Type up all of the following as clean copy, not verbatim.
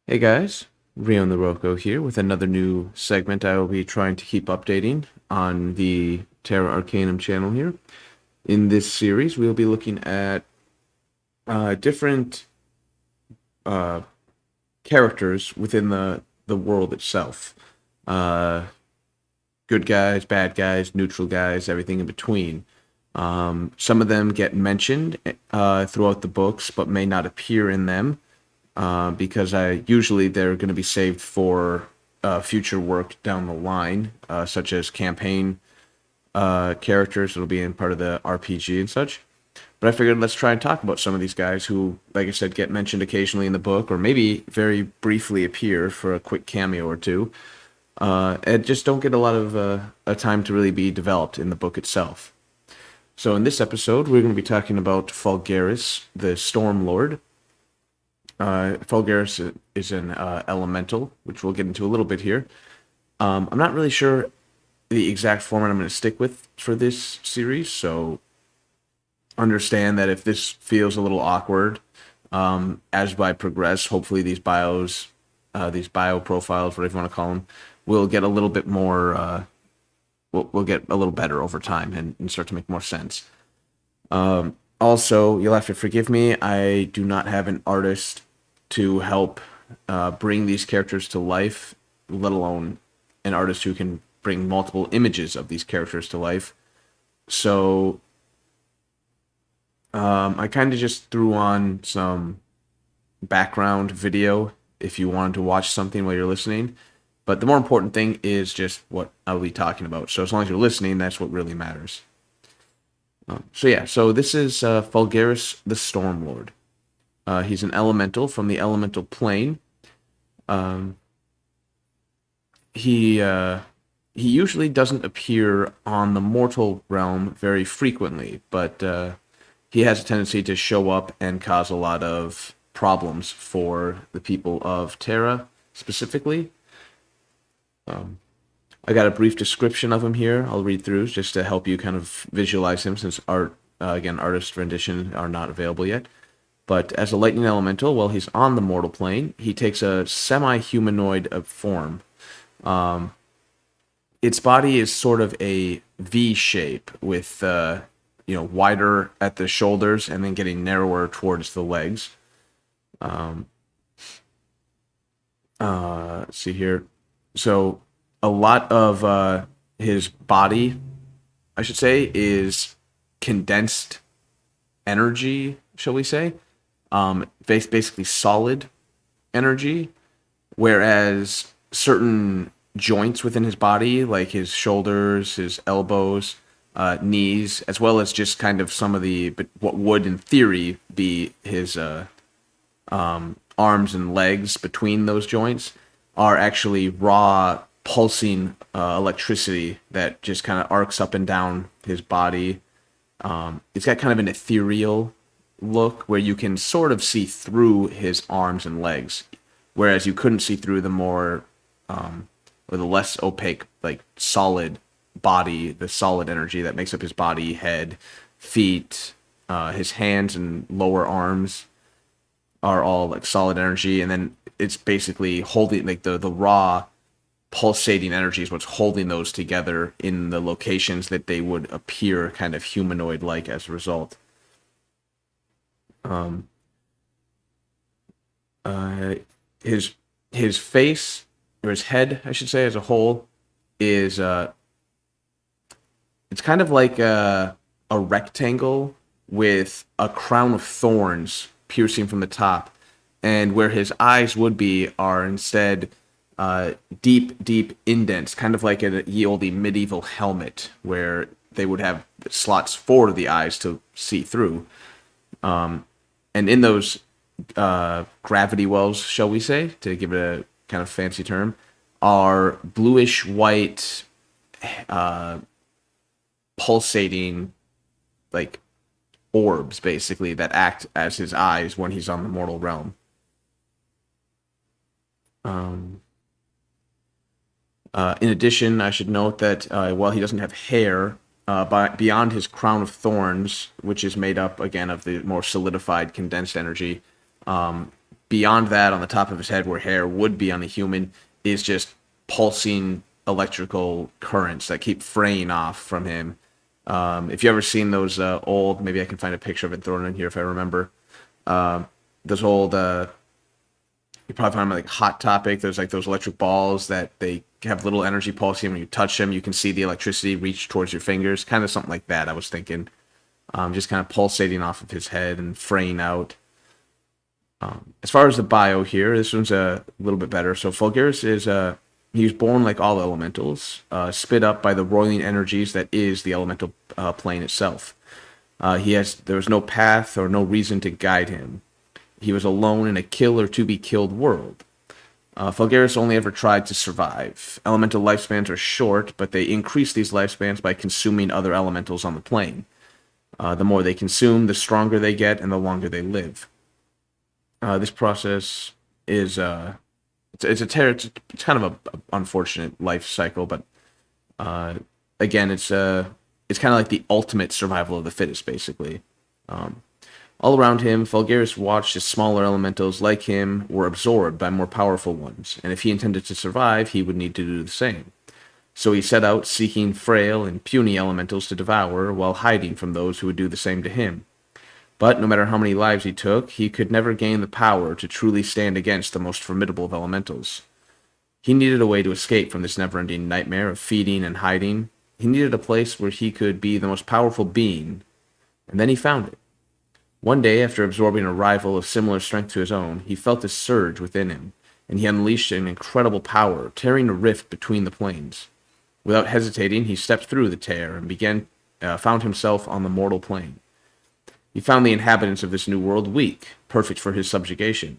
Hey guys, Rion the Roko here with another new segment I will be trying to keep updating on the Terra Arcanum channel here. In this series, we'll be looking at different uh, characters within the world itself. Uh, Good guys, bad guys, neutral guys, everything in between. Some of them get mentioned throughout the books, but may not appear in them. Because I usually they're going to be saved for future work down the line, such as campaign characters that'll be in part of the RPG and such. But I figured let's try and talk about some of these guys who, like I said, get mentioned occasionally in the book, or maybe very briefly appear for a quick cameo or two, and just don't get a lot of a time to really be developed in the book itself. So in this episode, we're going to be talking about Falgurus the Stormlord. Falgurus is an elemental, which we'll get into a little bit here. I'm not really sure the exact format I'm going to stick with for this series, so understand that if this feels a little awkward as I progress, hopefully these bio profiles, whatever you want to call them, will get a little bit more, will get a little better over time and start to make more sense. Also, you'll have to forgive me. I do not have an artist to help bring these characters to life, let alone an artist who can bring multiple images of these characters to life. So I kind of just threw on some background video if you wanted to watch something while you're listening. But the more important thing is just what I'll be talking about. So as long as you're listening, that's what really matters. So this is Falgurus the Stormlord. He's an elemental from the elemental plane. Um, he usually doesn't appear on the mortal realm very frequently, but he has a tendency to show up and cause a lot of problems for the people of Terra specifically. I got a brief description of him here. I'll read through just to help you kind of visualize him, since artist rendition are not available yet. But as a lightning elemental, while he's on the mortal plane, he takes a semi-humanoid form. Its body is sort of a V shape with wider at the shoulders and then getting narrower towards the legs. Let's see here. So a lot of his body, I should say, is condensed energy, shall we say? Basically solid energy, whereas certain joints within his body, like his shoulders, his elbows, knees, as well as just kind of some of but what would in theory be his arms and legs between those joints, are actually raw pulsing electricity that just kind of arcs up and down his body. It's got kind of an ethereal look where you can sort of see through his arms and legs, whereas you couldn't see through the more or the less opaque, like solid body, the solid energy that makes up his body, head, feet, his hands and lower arms are all like solid energy, and then it's basically holding like the raw pulsating energy is what's holding those together in the locations that they would appear kind of humanoid like as a result. Um, uh, his face, or his head, I should say, as a whole, is it's kind of like a rectangle with a crown of thorns piercing from the top, and where his eyes would be are instead deep indents, kind of like a ye olde medieval helmet, where they would have slots for the eyes to see through. And in those gravity wells, shall we say, to give it a kind of fancy term, are bluish white, pulsating, like orbs, basically, that act as his eyes when he's on the mortal realm. Um, in addition, I should note that while he doesn't have hair, beyond his crown of thorns, which is made up again of the more solidified condensed energy, beyond that, on the top of his head where hair would be on a human, is just pulsing electrical currents that keep fraying off from him. If you ever seen those old, maybe I can find a picture of it thrown in here if I remember. Those old, you probably find them like Hot Topic. There's like those electric balls that they have little energy pulsing. When you touch them, you can see the electricity reach towards your fingers. Kind of something like that, I was thinking. Just kind of pulsating off of his head and fraying out. As far as the bio here, this one's a little bit better. So Falgurus is he was born like all elementals, spit up by the roiling energies that is the elemental plane itself. There was no path or no reason to guide him. He was alone in a kill or to be killed world. Falgurus only ever tried to survive. Elemental lifespans are short, but they increase these lifespans by consuming other elementals on the plane. The more they consume, the stronger they get, and the longer they live. This process is it's kind of a unfortunate life cycle, but again, it's kind of like the ultimate survival of the fittest, basically. All around him, Falgurus watched as smaller elementals like him were absorbed by more powerful ones, and if he intended to survive, he would need to do the same. So he set out seeking frail and puny elementals to devour while hiding from those who would do the same to him. But no matter how many lives he took, he could never gain the power to truly stand against the most formidable of elementals. He needed a way to escape from this never-ending nightmare of feeding and hiding. He needed a place where he could be the most powerful being, and then he found it. One day, after absorbing a rival of similar strength to his own, he felt a surge within him, and he unleashed an incredible power, tearing a rift between the planes. Without hesitating, he stepped through the tear and found himself on the mortal plane. He found the inhabitants of this new world weak, perfect for his subjugation.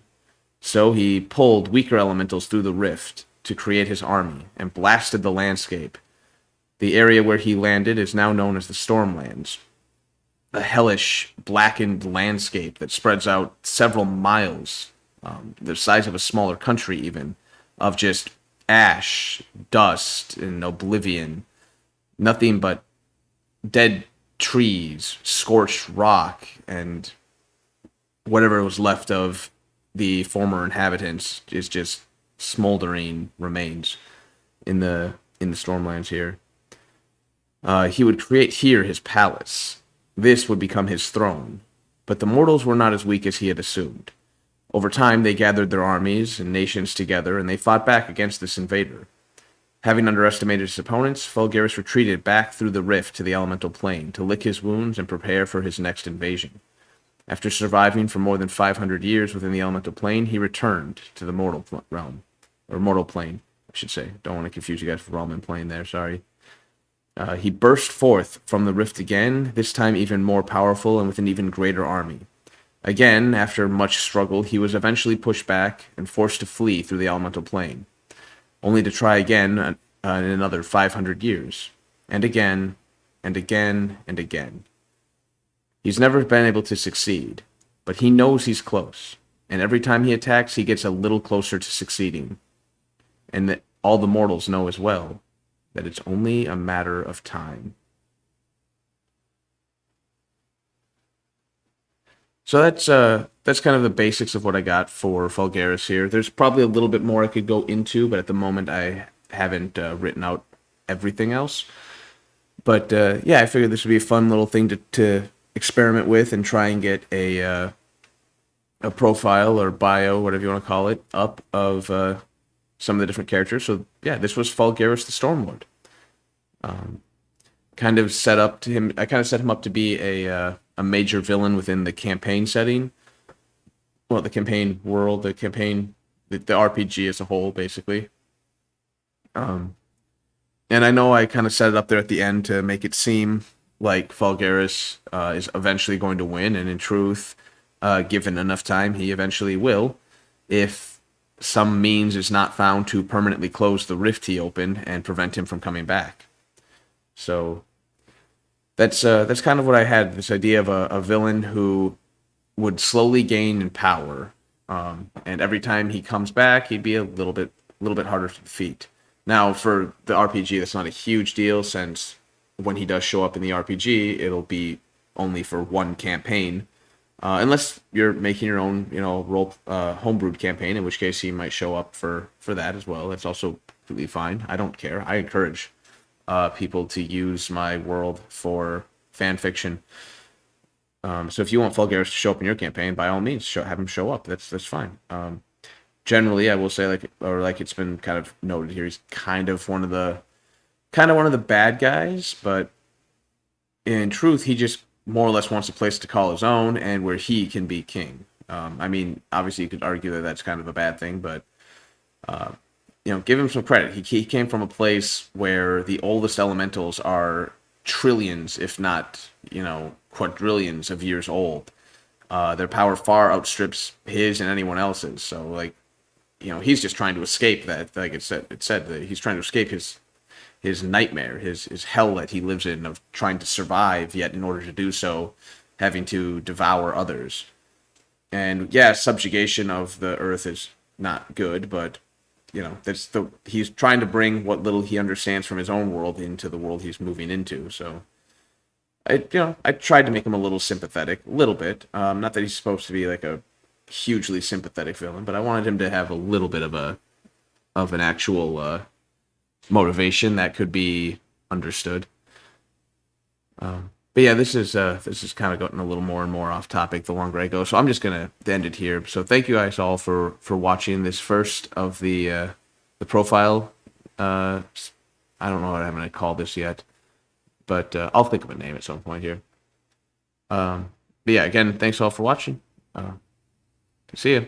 So he pulled weaker elementals through the rift to create his army and blasted the landscape. The area where he landed is now known as the Stormlands, a hellish, blackened landscape that spreads out several miles, the size of a smaller country even, of just ash, dust, and oblivion. Nothing but dead trees, scorched rock, and whatever was left of the former inhabitants is just smoldering remains in the Stormlands here. He would create here his palace. This would become his throne. But the mortals were not as weak as he had assumed. Over time, they gathered their armies and nations together, and they fought back against this invader. Having underestimated his opponents, Falgurus retreated back through the rift to the elemental plane to lick his wounds and prepare for his next invasion. After surviving for more than 500 years within the elemental plane, he returned to the mortal realm. Or mortal plane, I should say. Don't want to confuse you guys with realm and plane there, sorry. He burst forth from the rift again, this time even more powerful and with an even greater army. Again, after much struggle, he was eventually pushed back and forced to flee through the elemental plane, only to try again in another 500 years, and again, and again, and again. He's never been able to succeed, but he knows he's close, and every time he attacks, he gets a little closer to succeeding, and that all the mortals know as well, that it's only a matter of time. So that's kind of the basics of what I got for Falgurus here. There's probably a little bit more I could go into, but at the moment I haven't written out everything else. But yeah, I figured this would be a fun little thing to experiment with and try and get a profile or bio, whatever you want to call it, up of some of the different characters. So yeah, this was Falgurus the Stormlord. Kind of set up to him. I kind of set him up to be a major villain within the campaign setting. Well, the campaign world, the RPG as a whole, basically. And I know I kind of set it up there at the end to make it seem like Falgurus is eventually going to win, and in truth, given enough time, he eventually will, if some means is not found to permanently close the rift he opened and prevent him from coming back. So that's kind of what I had, this idea of a villain who would slowly gain in power, and every time he comes back, he'd be a little bit harder to defeat. Now, for the RPG, that's not a huge deal, since when he does show up in the RPG, it'll be only for one campaign. Unless you're making your own, role homebrewed campaign, in which case he might show up for that as well. That's also completely fine. I don't care. I encourage people to use my world for fan fiction. So if you want Falgurus to show up in your campaign, by all means, have him show up. That's fine. Generally, I will say, like it's been kind of noted here, he's kind of one of the bad guys, but in truth, he just more or less wants a place to call his own and where he can be king. I mean, obviously, you could argue that that's kind of a bad thing, but give him some credit. He came from a place where the oldest elementals are trillions, if not quadrillions of years old. Their power far outstrips his and anyone else's. So, he's just trying to escape that. Like it said that he's trying to escape his nightmare, his hell that he lives in of trying to survive, yet in order to do so, having to devour others. And yeah, subjugation of the earth is not good, but he's trying to bring what little he understands from his own world into the world he's moving into. So I tried to make him a little sympathetic, a little bit. Not that he's supposed to be like a hugely sympathetic villain, but I wanted him to have a little bit of an actual motivation that could be understood. But yeah, this is kind of gotten a little more and more off topic the longer I go. So I'm just gonna end it here. So thank you guys all for watching this first of the profile. I don't know what I'm gonna call this yet, but I'll think of a name at some point here. But yeah, again, thanks all for watching. See ya.